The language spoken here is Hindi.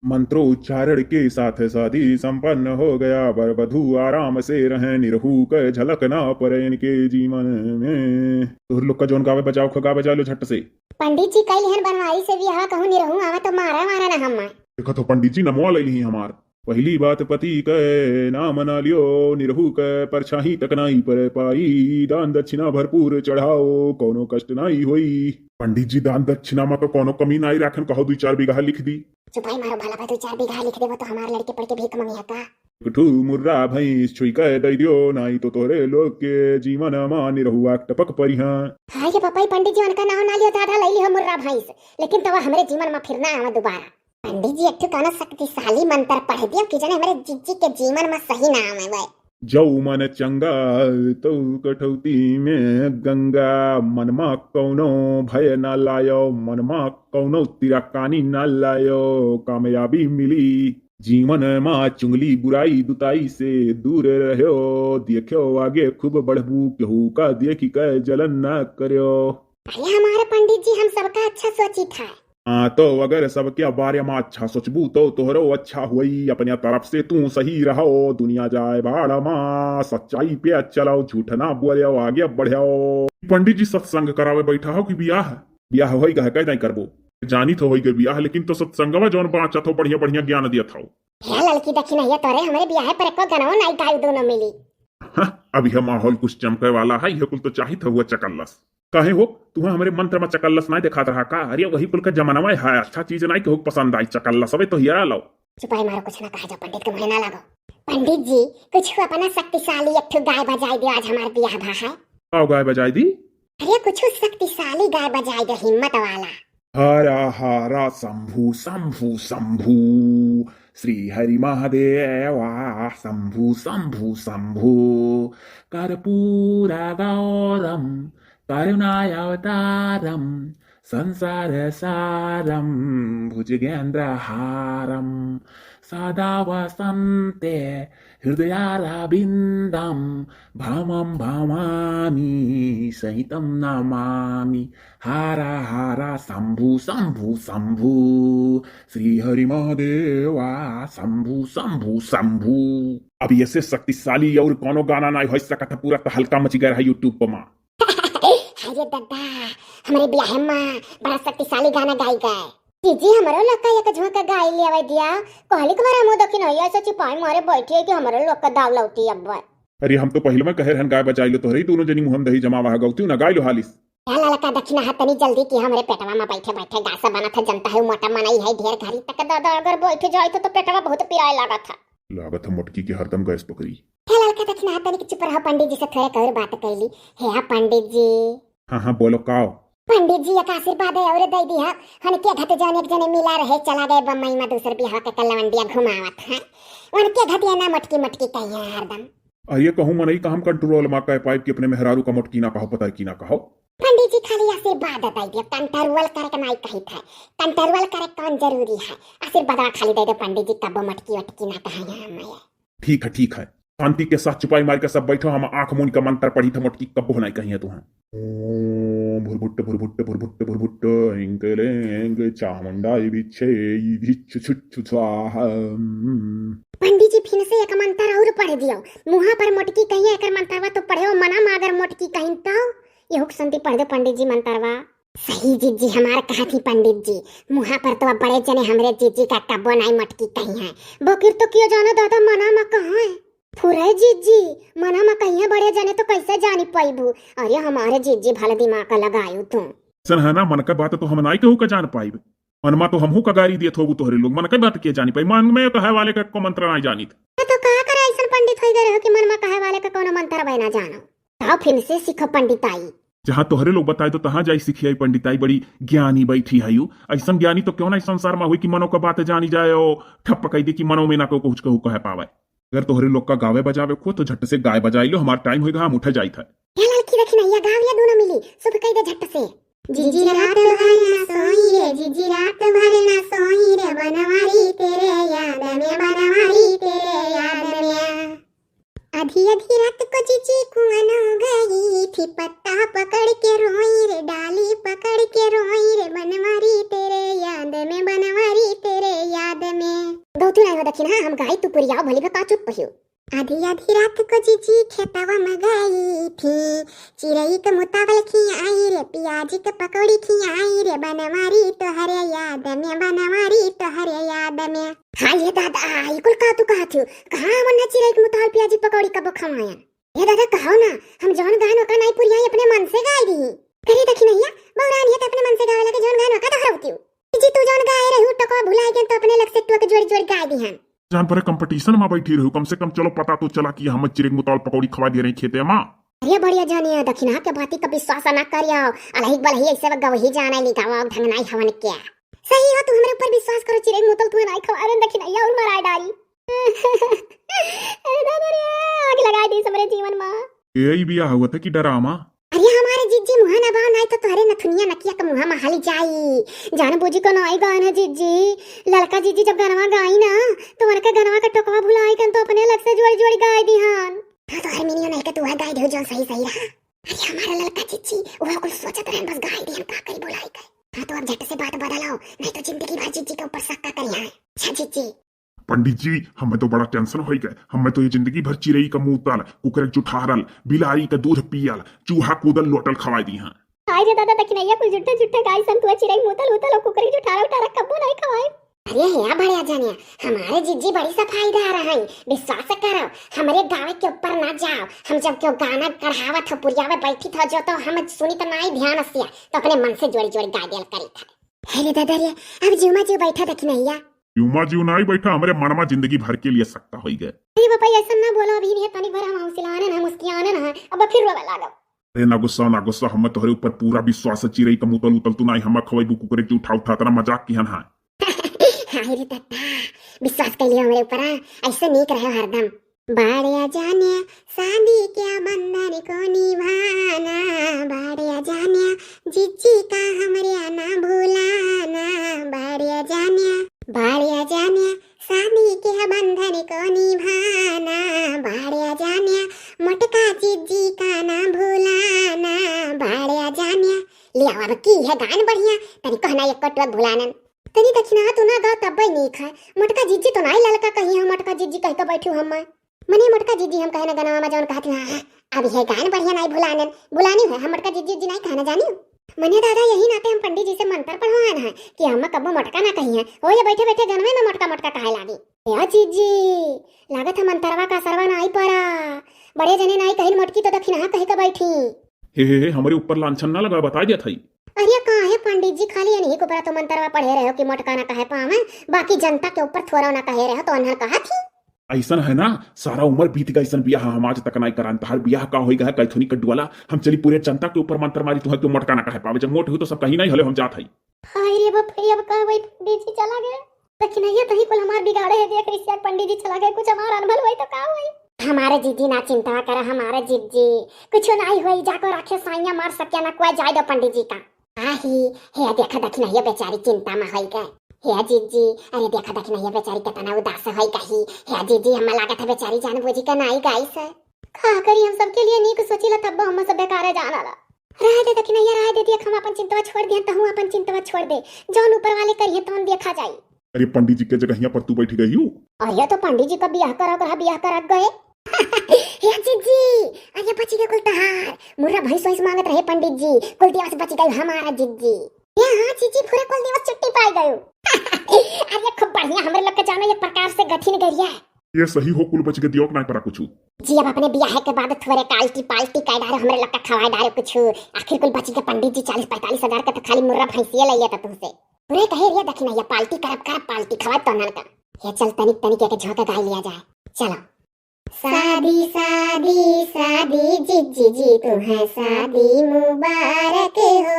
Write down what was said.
मंत्रोच्चारण के साथ शादी संपन्न हो गया। वर वधू आराम से रहे, निरहूक झलक ना पड़े इनके जीवन में। तुहर लोग का जोन गावे बजाओ खगा बजा लो झट से। पंडित जी कई हन बनवारी से भी कहूँ निरहू आवा तो मारा मारा ना हम। देखो तो पंडित जी नमवा ले ली हमार। पहली बात पति के नाम ना लियो, निरहू के परछाई तक नाई पर पाई। दान दक्षिणा भरपूर चढ़ाओ, कोनो कष्ट नाई होई। पंडित जी दान दक्षिणा में तो कोनो कमी नाई राखन, कहो 2-4 बीघा लिख दी। चुपाई मारो भला भाई 2-4 बीघा लिख देवो तो हमारे लड़के पढ़ के भीख मंगी है का। कठू मुर्रा भैंस छुई के दई दियो, नाई तो तोरे लोग के जीवन मा निरहुआ टपक परिहा। हाय के पापा पंडित जी उनका नाम ना लियो था ले लियो मुर्रा भैंस, लेकिन तब हमरे जीवन में फिर ना आवा दोबारा। पंडित जी एक काना शक्तिशाली मंत्र पढ़ दियो कि जने हमरे जिज्जी के जीवन में सही ना आवे भाई। जौ मन चंगा तो कठौती में गंगा, मनमा कौनो भय न लायो, मनमा कौनो तिरकानी न लायो। कामयाबी मिली जीवन माँ, चुंगली बुराई दुताई से दूर रहो। देखो आगे खूब बढ़बू, केहू का देखी के जलन न करो। अरे हमारे पंडित जी हम सबका अच्छा सोची था। तो अगर सबके बारे में अच्छा सोचबू तो तोहरो अच्छा हुई। अपने तरफ से तू सही रहो, दुनिया जाए बाढ़ माँ, सच्चाई पे चलाओ, झूठ ना बोलो, आगे बढ़ो। पंडित जी सत्संग करावे बैठा हो कि ब्याह ब्याह होई कह नहीं करबो। जानी तो होई के ब्याह, लेकिन तो सत्संगवा जौन बाचा तो बढ़िया बढ़िया ज्ञान दिया था। हे लड़की देखी नहीं तोरे हमारे ब्याह पर एको गनवा नहीं गाय दोनों मिली। अभी हम माहौल कुछ चमके वाला है, ये कुल तो चाहिए हुआ चकल्लस। कहे हो तुम्हें हमारे मंत्र में चकल्लस नहीं दिखा रहा का? अरे वही कुल का जमाना में है, अच्छा चीज नहीं कि पसंद आई चकल्लस। अबे तो हिया लो। चुपाई मारो कुछ ना कहा जा, पंडित के महीना लगो। पंडित जी कुछ अपना शक्तिशाली एक गाय बजाई दो, आज हमारे ब्याह भा है। आओ गाय बजाई दी। अरे कुछ शक्तिशाली गाय बजाई दो, हिम्मत वाला। हरा हरा शंभु शंभु शंभु, श्री हरि महादेवा शंभु शंभु शंभु। कर्पूरा गौरम करुणावतारम, संसार सारम भुजगेन्द्रहारम। सदा वसन्ते हृदयारविन्दं, भमं भमामि सहितं नमामि। हारा हारा शंभु शंभु शंभु, श्री हरि महादेवा शंभु शंभु शंभु। अब ऐसे शक्तिशाली और कोनो गाना ना हो सकता, पूरा तो हल्का मची गया है यूट्यूब पर माँ। अरे दादा हमारे ब्याह में बड़ा शक्तिशाली गाना गाई गए। जीजी हमारो लोग का एक झोंका गाई ले आवे दिया, कहली के बारे मुंह दखी नहीं ऐसा चिपाई मारे बैठी है कि हमारो लोग का दाव लौटी अब। अरे हम तो पहले में कहे रहन गाय बजाई लो, तोहरे दोनों जनी मुहम दही जमा वहा गौती ना गाय लो हालिस। क्या लड़का दक्षिणा हाथ तनी जल्दी कि हमारे पेटवा में बैठे बैठे गासा बना था, जनता है मोटा मनाई है ढेर घरी तक। दादा अगर बैठे जाए तो पेटवा बहुत पिराए लगा था। लागत हम मोटकी की हरदम गैस पकड़ी। क्या लड़का दक्षिणा हाथ तनी चुप रहो, पंडित जी से थोड़े कर बात कैली। हे पंडित जी। हाँ बोलो काओ। पंडित जी एक आशीर्वाद है और दे दिया हन के घट जाने एक जने मिला रहे, चला गए बम्बई में दूसर बिहार के कलवंडिया घुमावत है। उनके घटिया ना मटकी मटकी कहिए हरदम। ये कहूं मनई का हम कंट्रोल मा कह पाइप के अपने मेहरारू का मोटकी ना कहो, पता है की ना कहो। पंडित जी खाली आशीर्वाद दे दिया, कंट्रोल करे के नहीं कही था। कंट्रोल करे कौन जरूरी है, आशीर्वाद खाली दे दो पंडित जी, कब मटकी वटकी ना कहिए हमें। ठीक है शांति के साथ चुपाई मार के सब बैठो, हम आंख मूंद का मंत्र पढ़ी था, मोटकी कब नहीं कही है तुम्हें। ओम भुरभुट्ट भुरभुट्ट भुरभुट्ट भुरभुट्ट इंकलेंग चामुंडाई बिच्छे भिच्छ छुच्छ स्वाहा। पंडित जी फिर से एक मंत्र और पढ़ दियो, मुहा पर मोटकी कहिए एक मंत्रवा तो पढ़ो, मना में अगर मोटकी कहीं तो ये संति पढ़ दो पंडित जी मंत्रवा। सही जीजी हमारा कहा थी पंडित जी, मुहा पर तो बड़े जने हमरे जीजी का कब्बो नहीं मटकी कहीं है। बोकिर तो क्यों जानो दादा मना में कहाँ है फुरे जीजी, मना में कहीं है बड़े जने तो कैसे जानी पाइबू। अरे हमारे जीजी भले दिमाग का लगायू तुम। सन है ना, मन का बात तो हम नहीं कहू का जान पाइब। मनमा तो हमहू का गारी दिए थोबू तोहरे लोग, मन का बात के जानी पाई। मन में कहे वाले का को मंत्र नहीं जानी था तो कहा करे ऐसा पंडित हो गए हो कि मन में कहे वाले का कोनो मंत्र बना जानो। तो फिर से सीखो पंडिताई। जहाँ तोहरे लोग बताए तो तहाँ जाई सीखिए पंडिताई, बड़ी ज्ञानी बैठी है यू। ऐसा ज्ञानी तो क्यों ना संसार में हुई कि मनो का बात जानी जाए और ठप कह दी कि मनो में ना को कुछ कहू कह पावे। अगर तोहरे लोग का गावे बजावे को तो झट से गाय बजाई लो, हमारा टाइम होगा हम उठे जाई था। ये लड़की देखी ना, ये गाव या दोनों मिली सुबह कह दे झट से। जीजी रात भर ना सोई रे, जीजी रात भर ना सोई रे, बनवारी तेरे याद में, बनवारी तेरे याद में। आधी आधी रात को जीजी कुआं हो गई थी, पत्ता पकड़ के रोई रे, डाली पकड़ के रोई रे, बनवारी तेरे याद में, बनवारी तेरे याद में। हो दखिन हाँ हम गाई तू पुरियाओ भली भका चुप पहियो। आधी आधी रात को जीजी खेतवा में गई थी, चिड़ई के मुतावल खियाई रे, पियाजी के पकौड़ी खियाई रे, बनवारी तोहरे याद में, बनवारी तोहरे याद में। हाँ ये दादा ई कुल का तू कहा थू, कहाँ मन चिड़ई के मुतावल पियाजी पकौड़ी कब खवाया? ये दादा कहो ना हम जौन गान ओका नहीं पुरियाई अपने मन से गाई दी। करे दखिनैया बौरान ये तो अपने मन से गावे लगे जौन गान ओका दोहरावती जी, तू जौन गाए रहू टको भुलाए के तो अपने लग से टुक जोड़ी जोड़ी गाय दी हन। जान पर कंपटीशन में बैठी रहू, कम से कम चलो पता तो चला कि हम चिड़ई मुताल पकौड़ी खवा दे रही खेते माँ। अरे बढ़िया जानिए दखिना के बाती का विश्वास ना करियो, अलही बलही ऐसे गवही जाना लिखावा ढंग नहीं हवन क्या। सही हो तू हमरे ऊपर विश्वास करो, चिड़ई मुतल तू नहीं खवा रे दखिनैया और मराई डाली। अरे दादा रे आग लगा दी हमरे जीवन में। यही बिया हुआ था कि डरामा। अरे हमारे जीजी मुहा ना बाव नहीं तो तोहरे नथुनिया नकिया का मुहा महली जाई। जान बूझी को नहीं गान है जीजी, लड़का जीजी जब गनवा गाई ना तो उनका गनवा का टोकवा भुलाई कन तो अपने लग से जोड़ी जोड़ी गाय दी हन। हां तो हर मिनियो नहीं के तू है गाय दे जो सही सही रहा। अरे हमारा लड़का जीजी वो कुछ सोचत रहे बस गाय दी हम का करी बुलाई गए। हां तो अब झट से बात बदलाओ नहीं तो जिंदगी भर जीजी के ऊपर शक करी है। अच्छा जीजी पंडित जी हमें तो बड़ा टेंशन हो गए, हमें तो ये जिंदगी भर चिड़ई का मुंह तल, कुकर जुठारल, बिलारी का दूध पियल, चूहा कूदल लोटल खवाई दी हैं। हाय रे दादा दखिनैया कुल झुट्ठे झुट्ठे गाय सन तू चिड़ई मुतल उतल कुकर जुठारा उठारा कब्बो नहीं खवाई। अरे है बढ़िया जानिया हमारे जीजी बड़ी सफाईदार है, विश्वास करो हमारे गाँव के ऊपर ना जाओ। हम जब क्यों गाना कढ़ावत हो पुरियावे बैठी था जो तो हम सुनी तो नहीं ध्यान से तो अपने मन से जोड़ी जोड़ी गा दिया करी था। अरे दादा रे अब जीमा जी बैठा दखिनैया यूमा जी नहीं बैठा, हमारे मनमा जिंदगी भर के लिए सकता हो गए। अरे बापा ऐसा ना बोलो, अभी नहीं तनी भरा हम हौसलाने ना मुस्कियाने ना अब फिर रोवे लागो। अरे ना गुस्सा हमें तोहरे ऊपर पूरा विश्वास है, चिड़ई का मुतल उतल तू नहीं हम खवाई कुकर के उठा उठा तेरा मजाक किहन है। हाय रे दादा विश्वास कर लियो हमारे ऊपर, ऐसे नहीं रहे हरदम। बाड़िया जाने शादी क्या बंधन को निभाना, बाड़िया जाने जीजी का हमरे ना भूलाना, बाड़िया जाने शादी के बंधन को निभाना, बाड़िया जाने मटका जीजी का ना भूलाना, बाड़िया जाने ले अब की है गान बढ़िया तनी कहना एक कटवा भुलानन तनी दखिना तू ना गा तब नहीं खाए। मटका जीजी तो नहीं ललका कही हम मटका जीजी कह के बैठू हम मने मटका जीजी हम कहना गनवा में जौन कहत ना अब है गान बढ़िया नहीं भुलानन बुलानी है हम मटका जीजी नहीं कहना जानी। मने दादा यही नाते हम पंडित जी से मंत्र पढ़वान है कि हम कब्बो मटका ना कही है हो ये बैठे बैठे गनवे में मटका मटका कहे लागी। या जीजी लागत है मंत्रवा का सरवा नहीं पड़ा, बड़े जने नहीं कही मटकी तो दखिना कह के बैठी। हे हमारे ऊपर लांछन ना लगा, बता दिया था। अरे कहा है पंडित जी खाली नहीं को तो मंत्रवा पढ़े रहे हो कि मटका ना कहे पावे, बाकी जनता के ऊपर थोड़ा ना कहे रहे हो तो अनहर कहा थी। ऐसा है ना सारा उम्र बीत गई सन बियाह हम आज तक नहीं करान, तहार बियाह का होई गया कैथुनी कड्डुवाला हम चली पूरे जनता के ऊपर मंत्र मारी तुह क्यों मटका ना कहे पावे, जब मोट हुई तो सब कहीं नहीं हले हम जात हई। हाय रे बाप रे अब कह वही पंडित जी चला गए दखिनैया तही कुल हमार बिगाड़े है देख रिश्ता पंडित जी चला गए, कुछ हमार अनभल हुई तो का हुई। हमारे जीजी ना चिंता करे, हमारे जीजी कुछ नहीं हुई, जाकर रखे साइया मार सके ना कोई जाए दो पंडित जी का। आही हे देखा दखिनैया बेचारी चिंता में होई गए। हे जीजी अरे देखा दखिनैया बेचारी कितना उदास होई कही। हे जीजी हम लागत है बेचारी जान बुझी के नहीं गई से का करी हम सबके लिए नीक सोचिला तब हम सब बेकार जानाला। रह दे दखिनैया रह दे हम अपन चिंता छोड़ दे तो हम अपन चिंता छोड़ दे, जौन ऊपर वाले करिए तो देखा जाई। अरे पंडित जी के जगह पर तू बैठ गई हूँ। अरे तो पंडित जी का ब्याह करा गए। हे जीजी अरे बची के कुल तहार मुर्रा भैंस वैंस मांगत रहे पंडित जी, कुल दिवस बच गई हमारा जीजी। हाँ जीजी पूरे कुल दिवस छुट्टी पाई गयो। अरे खूब बढ़िया हमरे लोग के जानो एक प्रकार से गठिन गरिया ये सही हो, कुल बच के दियो नहीं पड़ा कुछ जी। अब अपने ब्याह के बाद थोड़े काल्टी पाल्टी कह डारे हमरे लोग का खवाए डारे कुछ, आखिर कुल बची के पंडित जी 40-45 हजार का तो खाली मुर्रा भैंसिया लइया था तुमसे पूरे कहे रिया दखिनैया पाल्टी करब पाल्टी खवाए तो नन का। ये चल तनिक तनिक के झोंका गाय लिया जाए चलो। शादी शादी शादी जीजी जी तुम्हें शादी मुबारक हो।